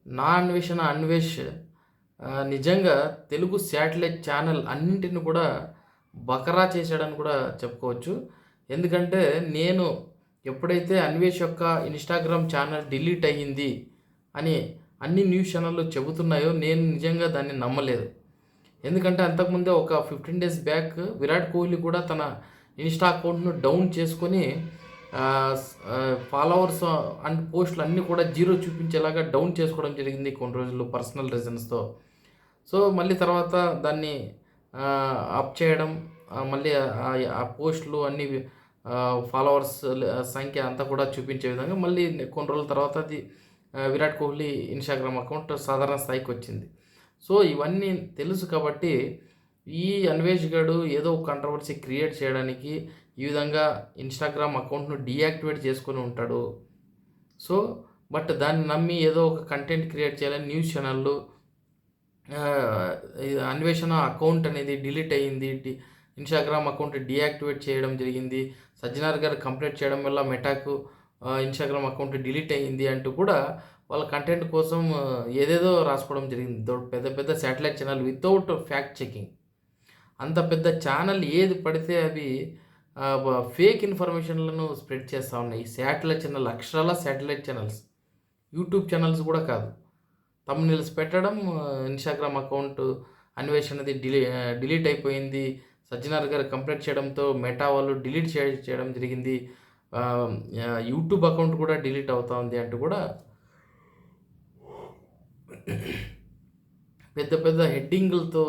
నా అన్వేషణ అన్వేష్ నిజంగా తెలుగు శాటిలైట్ ఛానల్ అన్నింటిని కూడా బకరా చేశాడని కూడా చెప్పుకోవచ్చు. ఎందుకంటే నేను ఎప్పుడైతే అన్వేష్ యొక్క ఇన్‌స్టాగ్రామ్ ఛానల్ డిలీట్ అయ్యింది అని అన్ని న్యూస్ ఛానెల్‌లు చెబుతున్నాయో నేను నిజంగా దాన్ని నమ్మలేదు. ఎందుకంటే అంతకుముందే ఒక 15 డేస్ బ్యాక్ విరాట్ కోహ్లీ కూడా తన ఇన్‌స్టా అకౌంట్‌ను డౌన్ చేసుకొని ఫాలోవర్స్ అండ్ పోస్టులు అన్నీ కూడా జీరో చూపించేలాగా డౌన్ చేసుకోవడం జరిగింది కొన్ని రోజులు పర్సనల్ రీజన్స్‌తో. సో, మళ్ళీ తర్వాత దాన్ని అప్ చేయడం, మళ్ళీ ఆ పోస్టులు అన్నీ ఫాలోవర్స్ సంఖ్య అంతా కూడా చూపించే విధంగా మళ్ళీ కొన్ని రోజుల తర్వాత అది విరాట్ కోహ్లీ ఇన్‌స్టాగ్రామ్ అకౌంట్ సాధారణ స్థాయికొచ్చింది. సో, ఇవన్నీ తెలుసు కాబట్టి ఈ అన్వేష్ గాడు ఏదో ఒక కాంట్రోవర్సీ క్రియేట్ చేయడానికి ఈ విధంగా ఇన్‌స్టాగ్రామ్ అకౌంట్‌ను డీయాక్టివేట్ చేసుకొని ఉంటాడు. సో, బట్ దాన్ని నమ్మి ఏదో ఒక కంటెంట్ క్రియేట్ చేయాలని న్యూస్ ఛానెల్‌లు అన్వేషణ అకౌంట్ అనేది డిలీట్ అయ్యింది. ఇన్‌స్టాగ్రామ్ అకౌంట్ డీయాక్టివేట్ చేయడం జరిగింది. సజ్జనార్ గారు కంప్లెయింట్ చేయడం వల్ల మెటాకు ఇన్‌స్టాగ్రామ్ అకౌంట్ డిలీట్ అయ్యింది అంటూ కూడా వాళ్ళ కంటెంట్ కోసం ఏదేదో రాసుకోవడం జరిగింది. పెద్ద పెద్ద satellite channel without fact checking. అంత పెద్ద ఛానల్ ఏది పడితే అవి ఫేక్ ఇన్ఫర్మేషన్‌లను స్ప్రెడ్ చేస్తా ఉన్నాయి. శాటిలైట్ ఛానల్ అక్షరాల శాటిలైట్ ఛానల్స్. యూట్యూబ్ ఛానల్స్ కూడా కాదు. థంబ్‌నెయిల్స్ పెట్టడం, ఇన్‌స్టాగ్రామ్ అకౌంట్ అన్వేషణది డిలీట్ అయిపోయింది. సజ్జనార్ గారు కంప్లెయింట్ చేయడంతో మెటా వాళ్ళు డిలీట్ చేయడం జరిగింది. యూట్యూబ్ అకౌంట్ కూడా డిలీట్ అవుతా ఉంది అంటూ కూడా పెద్ద పెద్ద హెడ్డింగులతో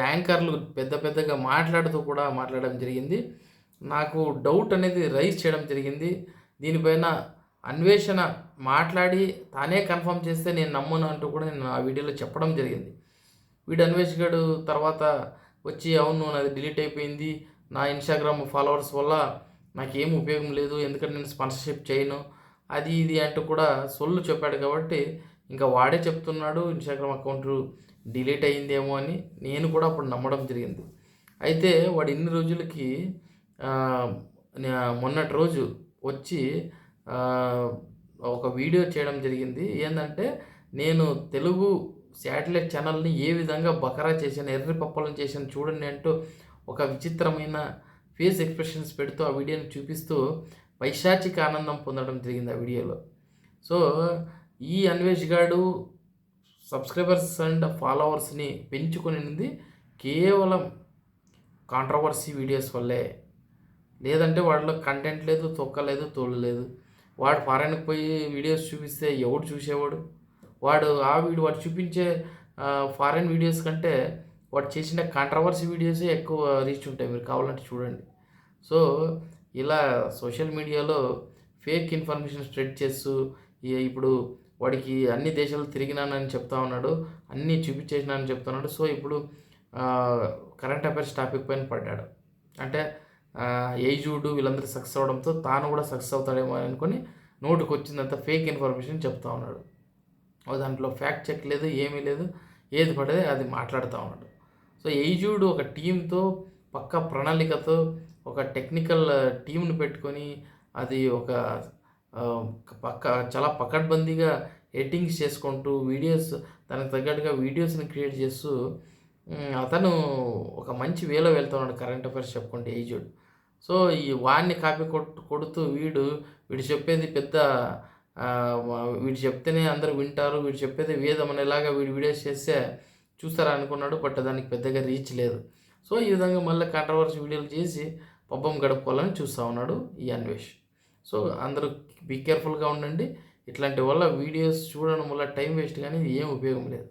యాంకర్లు పెద్ద పెద్దగా మాట్లాడుతూ కూడా మాట్లాడడం జరిగింది. నాకు డౌట్ అనేది రైజ్ చేయడం జరిగింది. దీనిపైన అన్వేషణ మాట్లాడి తానే కన్ఫర్మ్ చేస్తే నేను నమ్మను అంటూ కూడా నేను ఆ వీడియోలో చెప్పడం జరిగింది. వీడు అన్వేష్ గాడు తర్వాత వచ్చి అవును నాది డిలీట్ అయిపోయింది. నా ఇన్‌స్టాగ్రామ్ ఫాలోవర్స్ వల్ల నాకేం ఉపయోగం లేదు. ఎందుకంటే నేను స్పాన్సర్‌షిప్ చేయను. అది ఇది అంటూ కూడా సొల్లు చెప్పాడు కాబట్టి ఇంకా వాడే చెప్తున్నాడు ఇన్‌స్టాగ్రామ్ అకౌంట్ డిలీట్ అయ్యిందేమో అని నేను కూడా అప్పుడు నమ్మడం జరిగింది. అయితే వాడు ఇన్ని రోజులకి మొన్నటి రోజు వచ్చి ఒక వీడియో చేయడం జరిగింది. ఏందంటే నేను తెలుగు శాటిలైట్ ఛానల్‌ని ఏ విధంగా బకరా చేశాను, ఎర్రి పప్పలను చేశాను చూడండి అంటూ ఒక విచిత్రమైన ఫేస్ ఎక్స్‌ప్రెషన్స్ పెడుతూ ఆ వీడియోని చూపిస్తూ పైశాచిక ఆనందం పొందడం జరిగింది ఆ వీడియోలో. సో, ఈ అన్వేష్ గాడు సబ్స్క్రైబర్స్ అండ్ ఫాలోవర్స్‌ని పెంచుకునింది కేవలం కాంట్రోవర్సీ వీడియోస్ వల్లే. లేదంటే వాడిలో కంటెంట్ లేదు, తొక్క లేదు, తోలు లేదు. వాడు ఫారెన్‌కి పోయి వీడియోస్ చూపిస్తే ఎవడు చూసేవాడు? వాడు చూపించే ఫారెన్ వీడియోస్ కంటే వాడు చేసిన కాంట్రోవర్సీ వీడియోసే ఎక్కువ రీచ్ ఉంటాయి. మీరు కావాలంటే చూడండి. సో, ఇలా సోషల్ మీడియాలో ఫేక్ ఇన్ఫర్మేషన్ స్ప్రెడ్ చేస్తూ ఇప్పుడు వాడికి అన్ని దేశాలు తిరిగినానని చెప్తా ఉన్నాడు. అన్నీ చూపించేసినానని చెప్తున్నాడు. సో, ఇప్పుడు కరెంట్ అఫైర్స్ టాపిక్ పైన పడ్డాడు. అంటే ఏజుడు వీళ్ళందరూ సక్సెస్ అవ్వడంతో తాను కూడా సక్సెస్ అవుతాడేమో అనుకొని నోటికొచ్చిందంతా ఫేక్ ఇన్ఫర్మేషన్ చెప్తా ఉన్నాడు. దాంట్లో ఫ్యాక్ట్ చెక్ లేదు, ఏమీ లేదు. ఏది పడితే అది మాట్లాడుతూ ఉన్నాడు. సో, ఏజుడు ఒక టీమ్‌తో పక్కా ప్రణాళికతో ఒక టెక్నికల్ టీమ్‌ని పెట్టుకొని అది ఒక చాలా పకడ్బందీగా ఎడిటింగ్స్ చేసుకుంటూ వీడియోస్ దానికి తగ్గట్టుగా వీడియోస్‌ని క్రియేట్ చేస్తూ అతను ఒక మంచి వేలో వెళ్తున్నాడు కరెంట్ అఫైర్స్ చెప్పుకుంటే ఏజుడ్. సో, ఈ వాడిని కాపీ కొడుతూ వీడు చెప్పేది పెద్ద వీడు చెప్తేనే అందరూ వింటారు. వీడు చెప్పేది వేదం అనేలాగా వీడు వీడియోస్ చేస్తే చూస్తారా అనుకున్నాడు. బట్ దానికి పెద్దగా రీచ్ లేదు. సో, ఈ విధంగా మళ్ళీ కాంట్రోవర్సీ వీడియోలు చేసి పబ్బం గడుపుకోవాలని చూస్తూ ఉన్నాడు ఈ అన్వేష్. సో, అందరూ బీ కేర్‌ఫుల్‌గా ఉండండి. ఇట్లాంటి వల్ల వీడియోస్ చూడడం వల్ల టైం వేస్ట్ కానీ ఏం ఉపయోగం లేదు.